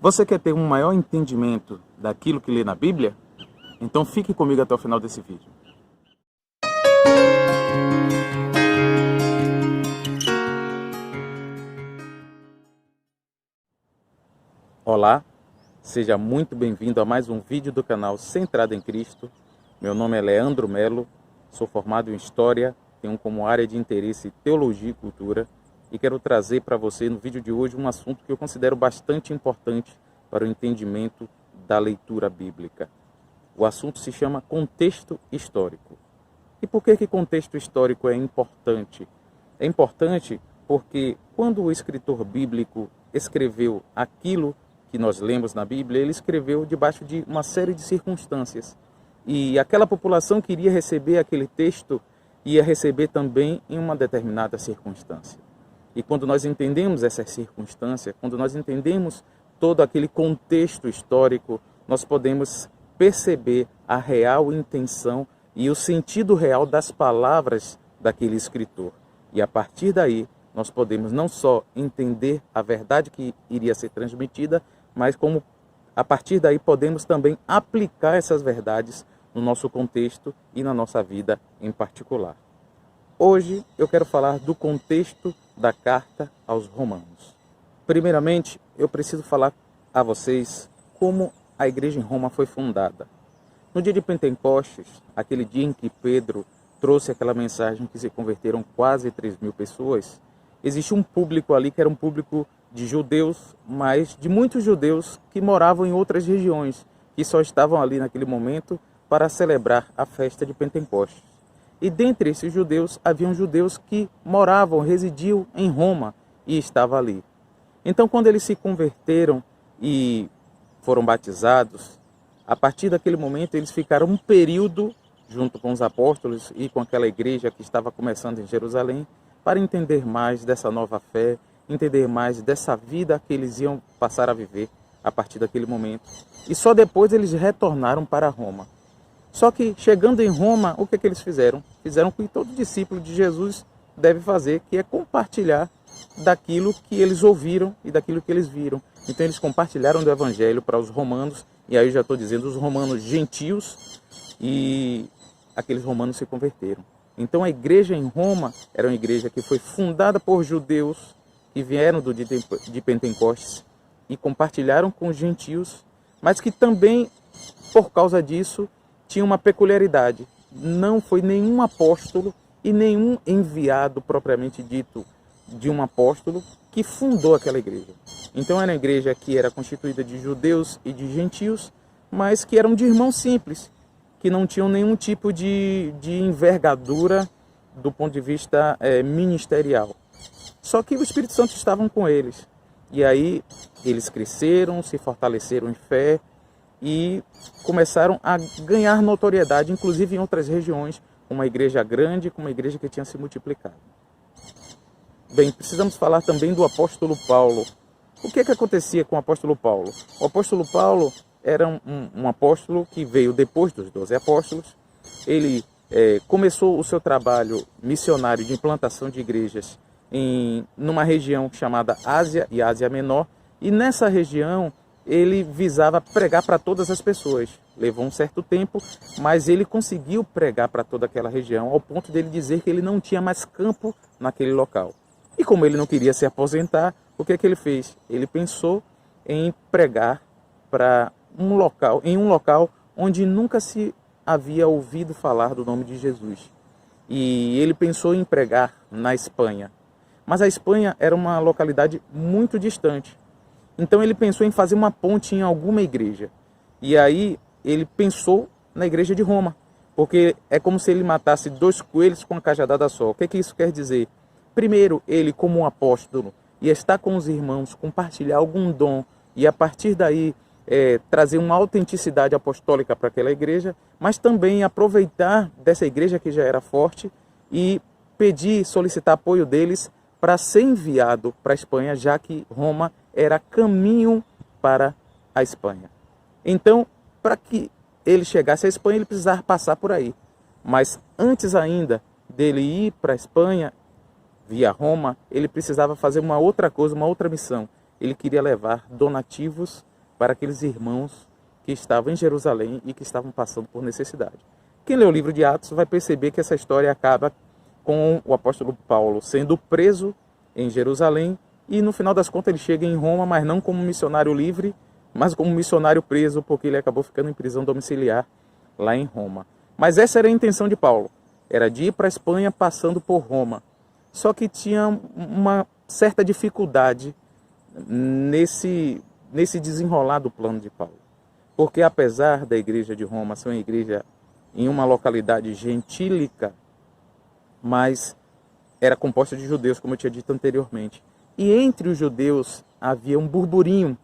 Você quer ter um maior entendimento daquilo que lê na Bíblia? Então fique comigo até o final desse vídeo. Olá, seja muito bem-vindo a mais um vídeo do canal Centrado em Cristo. Meu nome é Leandro Melo, sou formado em História, tenho como área de interesse Teologia e Cultura e quero trazer para você no vídeo de hoje um assunto que eu considero bastante importante para o entendimento da leitura bíblica. O assunto se chama contexto histórico. E por que contexto histórico é importante? É importante porque quando o escritor bíblico escreveu aquilo que nós lemos na Bíblia, ele escreveu debaixo de uma série de circunstâncias. E aquela população que iria receber aquele texto ia receber também em uma determinada circunstância. E quando nós entendemos essa circunstância, quando nós entendemos todo aquele contexto histórico, nós podemos perceber a real intenção e o sentido real das palavras daquele escritor. E a partir daí, nós podemos não só entender a verdade que iria ser transmitida, mas como a partir daí podemos também aplicar essas verdades no nosso contexto e na nossa vida em particular. Hoje eu quero falar do contexto da carta aos Romanos. Primeiramente, eu preciso falar a vocês como a igreja em Roma foi fundada. No dia de Pentecostes, aquele dia em que Pedro trouxe aquela mensagem que se converteram quase 3.000 pessoas, existia um público ali que era um público de judeus, mas de muitos judeus que moravam em outras regiões, que só estavam ali naquele momento para celebrar a festa de Pentecostes. E dentre esses judeus, haviam judeus que moravam, residiam em Roma e estavam ali. Então, quando eles se converteram e foram batizados, a partir daquele momento eles ficaram um período junto com os apóstolos e com aquela igreja que estava começando em Jerusalém para entender mais dessa nova fé, entender mais dessa vida que eles iam passar a viver a partir daquele momento. E só depois eles retornaram para Roma. Só que chegando em Roma, o que eles fizeram? Fizeram o que todo discípulo de Jesus deve fazer, que é compartilhar daquilo que eles ouviram e daquilo que eles viram. Então eles compartilharam do evangelho para os romanos, e aí eu já estou dizendo os romanos gentios, e aqueles romanos se converteram. Então a igreja em Roma era uma igreja que foi fundada por judeus que vieram do dia de Pentecostes e compartilharam com os gentios, mas que também, por causa disso, tinha uma peculiaridade. Não foi nenhum apóstolo e nenhum enviado propriamente dito de um apóstolo que fundou aquela igreja. Então era uma igreja que era constituída de judeus e de gentios, mas que eram de irmãos simples, que não tinham nenhum tipo de envergadura do ponto de vista ministerial. Só que o Espírito Santo estava com eles. E aí eles cresceram, se fortaleceram em fé e começaram a ganhar notoriedade, inclusive em outras regiões, com uma igreja grande, com uma igreja que tinha se multiplicado. Bem, precisamos falar também do apóstolo Paulo. O que acontecia com o apóstolo Paulo? O apóstolo Paulo era um apóstolo que veio depois dos 12 apóstolos. Ele começou o seu trabalho missionário de implantação de igrejas numa região chamada Ásia e Ásia Menor. E nessa região ele visava pregar para todas as pessoas. Levou um certo tempo, mas ele conseguiu pregar para toda aquela região, ao ponto dele dizer que ele não tinha mais campo naquele local. E como ele não queria se aposentar, o que ele fez? Ele pensou em pregar em um local onde nunca se havia ouvido falar do nome de Jesus. E ele pensou em pregar na Espanha. Mas a Espanha era uma localidade muito distante. Então ele pensou em fazer uma ponte em alguma igreja. E aí ele pensou na igreja de Roma. Porque é como se ele matasse 2 coelhos com uma cajadada só. O que isso quer dizer? Primeiro, ele como um apóstolo ia estar com os irmãos, compartilhar algum dom. E a partir daí trazer uma autenticidade apostólica para aquela igreja. Mas também aproveitar dessa igreja que já era forte e pedir, solicitar apoio deles para ser enviado para a Espanha, já que Roma era caminho para a Espanha. Então, para que ele chegasse à Espanha, ele precisava passar por aí. Mas antes ainda dele ir para a Espanha, via Roma, ele precisava fazer uma outra coisa, uma outra missão. Ele queria levar donativos para aqueles irmãos que estavam em Jerusalém e que estavam passando por necessidade. Quem lê o livro de Atos vai perceber que essa história acaba com o apóstolo Paulo sendo preso em Jerusalém e no final das contas ele chega em Roma, mas não como missionário livre, mas como missionário preso, porque ele acabou ficando em prisão domiciliar lá em Roma. Mas essa era a intenção de Paulo, era de ir para a Espanha passando por Roma. Só que tinha uma certa dificuldade nesse desenrolar do plano de Paulo. Porque apesar da igreja de Roma ser uma igreja em uma localidade gentílica, mas era composta de judeus, como eu tinha dito anteriormente. E entre os judeus havia um burburinho,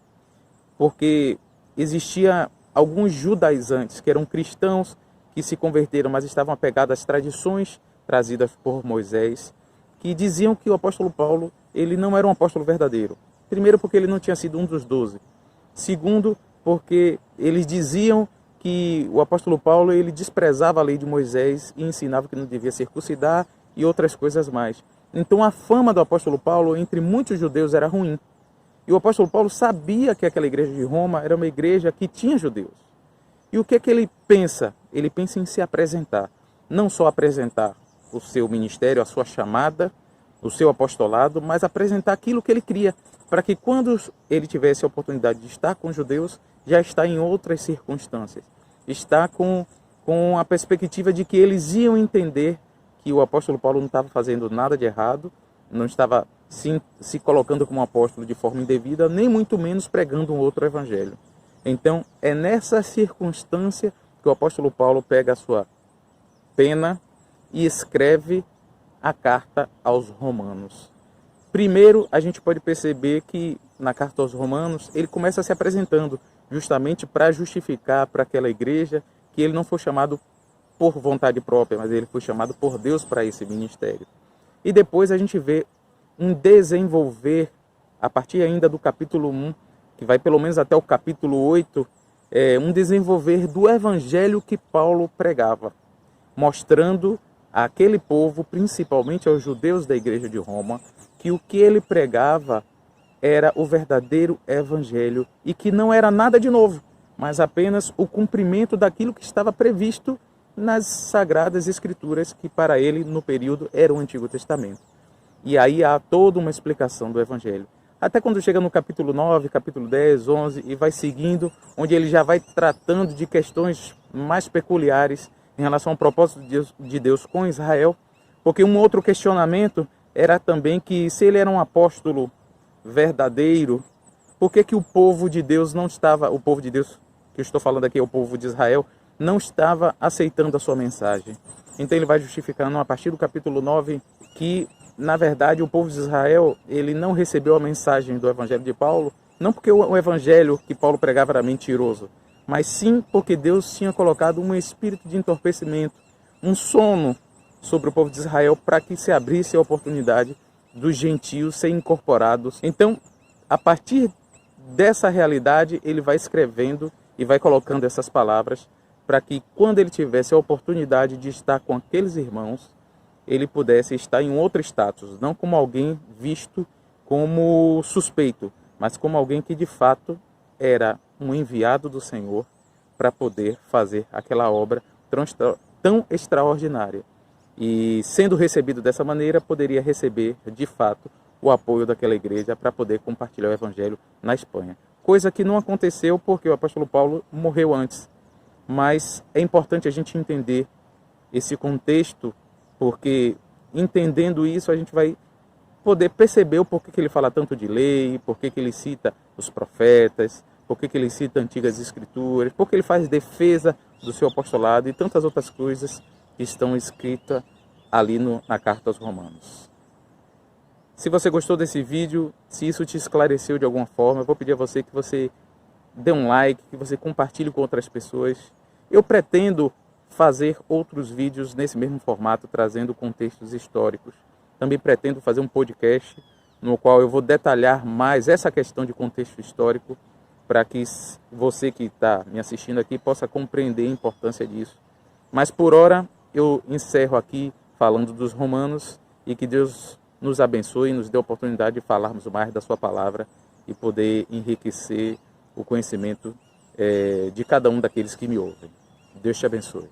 porque existia alguns judaizantes que eram cristãos, que se converteram, mas estavam apegados às tradições trazidas por Moisés, que diziam que o apóstolo Paulo ele não era um apóstolo verdadeiro. Primeiro, porque ele não tinha sido um dos 12. Segundo, porque eles diziam que o apóstolo Paulo ele desprezava a lei de Moisés e ensinava que não devia circuncidar e outras coisas mais. Então a fama do apóstolo Paulo entre muitos judeus era ruim. E o apóstolo Paulo sabia que aquela igreja de Roma era uma igreja que tinha judeus. E o que é que ele pensa? Ele pensa em se apresentar. Não só apresentar o seu ministério, a sua chamada, o seu apostolado, mas apresentar aquilo que ele cria, para que quando ele tivesse a oportunidade de estar com os judeus, já está em outras circunstâncias. Está com a perspectiva de que eles iam entender que o apóstolo Paulo não estava fazendo nada de errado, não estava se colocando como apóstolo de forma indevida, nem muito menos pregando um outro evangelho. Então, é nessa circunstância que o apóstolo Paulo pega a sua pena e escreve a carta aos romanos. Primeiro, a gente pode perceber que na carta aos romanos, ele começa se apresentando justamente para justificar para aquela igreja que ele não foi chamado por vontade própria, mas ele foi chamado por Deus para esse ministério. E depois a gente vê um desenvolver, a partir ainda do capítulo 1, que vai pelo menos até o capítulo 8, um desenvolver do evangelho que Paulo pregava, mostrando àquele povo, principalmente aos judeus da igreja de Roma, que o que ele pregava era o verdadeiro evangelho e que não era nada de novo, mas apenas o cumprimento daquilo que estava previsto nas sagradas escrituras, que para ele no período era o Antigo Testamento. E aí há toda uma explicação do evangelho. Até quando chega no capítulo 9, capítulo 10, 11 e vai seguindo, onde ele já vai tratando de questões mais peculiares em relação ao propósito de Deus com Israel, porque um outro questionamento era também que se ele era um apóstolo verdadeiro, por que o povo de Deus não estava, o povo de Deus que eu estou falando aqui é o povo de Israel, não estava aceitando a sua mensagem. Então ele vai justificando a partir do capítulo 9 que, na verdade, o povo de Israel ele não recebeu a mensagem do evangelho de Paulo, não porque o evangelho que Paulo pregava era mentiroso, mas sim porque Deus tinha colocado um espírito de entorpecimento, um sono sobre o povo de Israel para que se abrisse a oportunidade dos gentios serem incorporados. Então, a partir dessa realidade, ele vai escrevendo e vai colocando essas palavras para que quando ele tivesse a oportunidade de estar com aqueles irmãos, ele pudesse estar em outro status, não como alguém visto como suspeito, mas como alguém que de fato era um enviado do Senhor para poder fazer aquela obra tão extraordinária. E sendo recebido dessa maneira, poderia receber de fato o apoio daquela igreja para poder compartilhar o evangelho na Espanha. Coisa que não aconteceu porque o apóstolo Paulo morreu antes. Mas é importante a gente entender esse contexto, porque entendendo isso a gente vai poder perceber o porquê que ele fala tanto de lei, porquê que ele cita os profetas, porquê que ele cita antigas escrituras, porquê ele faz defesa do seu apostolado e tantas outras coisas que estão escritas ali na carta aos Romanos. Se você gostou desse vídeo, se isso te esclareceu de alguma forma, eu vou pedir a você que você dê um like, que você compartilhe com outras pessoas. Eu pretendo fazer outros vídeos nesse mesmo formato, trazendo contextos históricos. Também pretendo fazer um podcast no qual eu vou detalhar mais essa questão de contexto histórico, para que você que está me assistindo aqui possa compreender a importância disso. Mas por hora eu encerro aqui falando dos romanos e que Deus nos abençoe e nos dê a oportunidade de falarmos mais da sua palavra e poder enriquecer o conhecimento de cada um daqueles que me ouvem. Deus te abençoe.